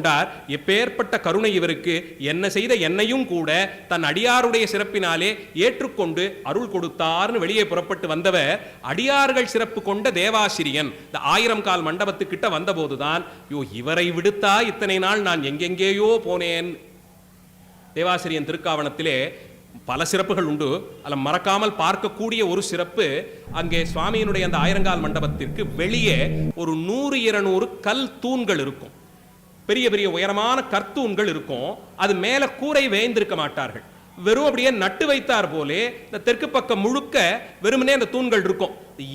கொண்டார். எப்பேற்பட்ட கருணை இவருக்கு! என்ன செய்த என்னையும் கூட தன் அடியாருடைய சிறப்பினாலே ஏற்றுக்கொண்டு அருள் கொடுத்தார்னு வெளியே புறப்பட்டு வந்தவர் அடியார்கள் சிறப்பு கொண்ட தேவாசிரியன். இந்த 1000 கால் மண்டபத்துக்கிட்ட வந்தபோதுதான், இவரை விடுத்தா இத்தனை நாள் நான் எங்கெங்கேயோ போனேன். தேவாசிரியன் திருக்காவணத்திலே பல சிறப்புகள் உண்டு. அதில் மறக்காமல் பார்க்கக்கூடிய ஒரு சிறப்பு, அங்கே சுவாமியினுடைய அந்த 1000 கால் மண்டபத்திற்கு வெளியே ஒரு 100-200 கல் தூண்கள் இருக்கும். பெரிய பெரிய உயரமான கற்தூண்கள் இருக்கும். அது மேல கூரை வேய்ந்திருக்க மாட்டார்கள். வெறும் அப்படியே நட்டு வைத்தார் போலே இந்த தெற்கு பக்கம் முழுக்க வெறுமனே அந்த தூண்கள் இருக்கும்.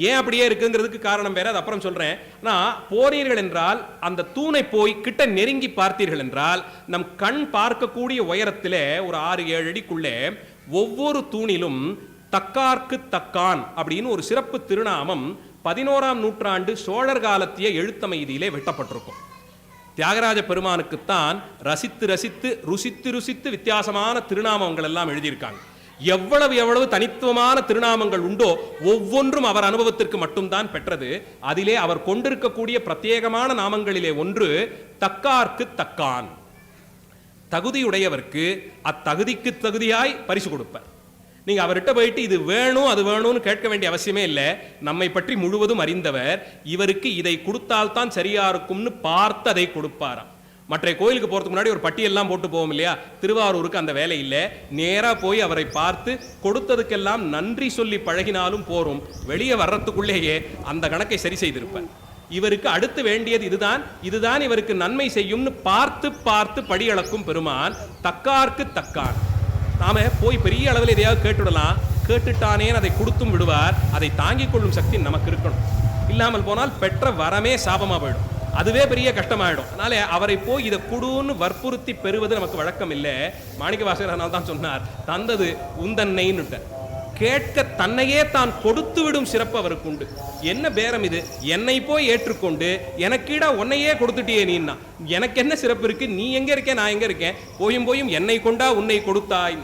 ஏன் அப்படியே இருக்குங்கிறதுக்கு காரணம் வேற, அது அப்புறம் சொல்றேன். நான் போனீர்கள் என்றால் அந்த தூணை போய் கிட்ட நெருங்கி பார்த்தீர்கள் என்றால் நம் கண் பார்க்கக்கூடிய உயரத்திலே ஒரு 6-7 அடிக்குள்ளே ஒவ்வொரு தூணிலும் தக்கார்க்கு தக்கான் அப்படின்னு ஒரு சிறப்பு திருநாமம் 11ஆம் நூற்றாண்டு சோழர் காலத்திய எழுத்தமைதியிலே வெட்டப்பட்டிருக்கும். தியாகராஜ பெருமானுக்குத்தான் ரசித்து ரசித்து ருசித்து ருசித்து வித்தியாசமான திருநாமங்கள் எல்லாம் எழுதியிருக்காங்க. எவ்வளவு தனித்துவமான திருநாமங்கள் உண்டோ ஒவ்வொன்றும் அவர் அனுபவத்திற்கு மட்டும்தான் பெற்றது. அதிலே அவர் கொண்டிருக்கக்கூடிய பிரத்யேகமான நாமங்களிலே ஒன்று தக்கார்க்கு தக்கான். தகுதியுடையவர்க்கு அத்தகுதிக்கு தகுதியாய் பரிசு கொடுப்பார். நீங்க அவர்கிட்ட போயிட்டு இது வேணும் அது வேணும்னு கேட்க வேண்டிய அவசியமே இல்லை. நம்மை பற்றி முழுவதும் அறிந்தவர். இவருக்கு இதை கொடுத்தால்தான் சரியா இருக்கும்னு பார்த்து அதை கொடுப்பாராம். மற்ற கோயிலுக்கு போறதுக்கு முன்னாடி ஒரு பட்டியெல்லாம் போட்டு போவோம் இல்லையா? திருவாரூருக்கு அந்த வேலை இல்லை. நேரா போய் அவரை பார்த்து கொடுத்ததுக்கெல்லாம் நன்றி சொல்லி பழகினாலும் போரும். வெளியே வர்றதுக்குள்ளேயே அந்த கணக்கை சரி செய்திருப்பார். இவருக்கு அடுத்து வேண்டியது இதுதான் இவருக்கு நன்மை செய்யும்னு பார்த்து பார்த்து படியளக்கும் பெருமான் தக்கார்க்கு தக்கான். நாம போய் பெரிய அளவில் எதையாவது கேட்டுடலாம், கேட்டுட்டானேன்னு அதை கொடுத்தும் விடுவார். அதை தாங்கிக் கொள்ளும் சக்தி நமக்கு இருக்கணும். இல்லாமல் போனால் பெற்ற வரமே சாபமா போயிடும். அதுவே பெரிய கஷ்டமாயிடும். அதனால அவரை போய் இதை கொடுன்னு வற்புறுத்தி பெறுவது நமக்கு வழக்கம் இல்லை. மாணிக்கவாசகர் அதனால தான் சொன்னார், தந்தது உந்தன்னைன்னு. கேட்க தன்னையே தான் கொடுத்து விடும் சிறப்பு அவருக்கு உண்டு. என்ன பேரம் இது? என்னை போய் ஏற்றுக்கொண்டு எனக்கீடா உன்னையே கொடுத்துட்டியே நீன்னா எனக்கு என்ன சிறப்பு இருக்கு? நீ எங்க இருக்கேன், நான் எங்க இருக்கேன்? போயும் என்னை கொண்டா உன்னை கொடுத்தாய்,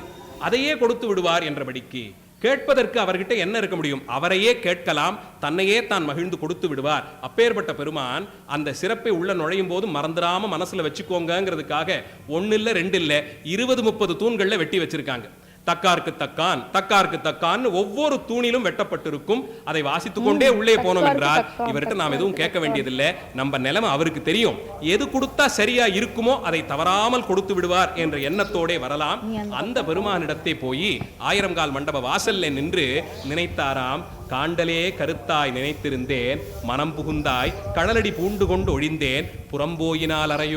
அதையே கொடுத்து விடுவார் என்றபடிக்கு கேட்பதற்கு அவர்கிட்ட என்ன இருக்க முடியும்? அவரையே கேட்கலாம், தன்னையே தான் மகிழ்ந்து கொடுத்து விடுவார். அப்பேற்பட்ட பெருமான் அந்த சிறப்பை உள்ள நுழையும் போது மறந்துடாம மனசுல வச்சுக்கோங்கிறதுக்காக 1 இல்ல 2 இல்ல 20-30 தூண்கள்ல வெட்டி வச்சிருக்காங்க. தக்கார்க்கு தக்கான் தக்கார்க்கு தக்கான் ஒவ்வொரு தூணிலும் வெட்டப்பட்டிருக்கும். அதை வாசித்துக் கொண்டே உள்ளே போனோம் என்றால் இவர்கிட்ட நாம் எதுவும் கேட்க வேண்டியதில்லை. நம்ம நிலைமை அவருக்கு தெரியும். எது கொடுத்தா சரியா இருக்குமோ அதை தவறாமல் கொடுத்து விடுவார் என்ற எண்ணத்தோட வரலாம். அந்த பெருமானிடத்தை போய் 1000 கால் மண்டப வாசல்ல நின்று நினைத்தாராம், காண்டலே கருத்தாய் நினைத்திருந்தேன், மனம் புகுந்தாய் கடலடி பூண்டு கொண்டு ஒழிந்தேன், புறம்போயினால் அறையோ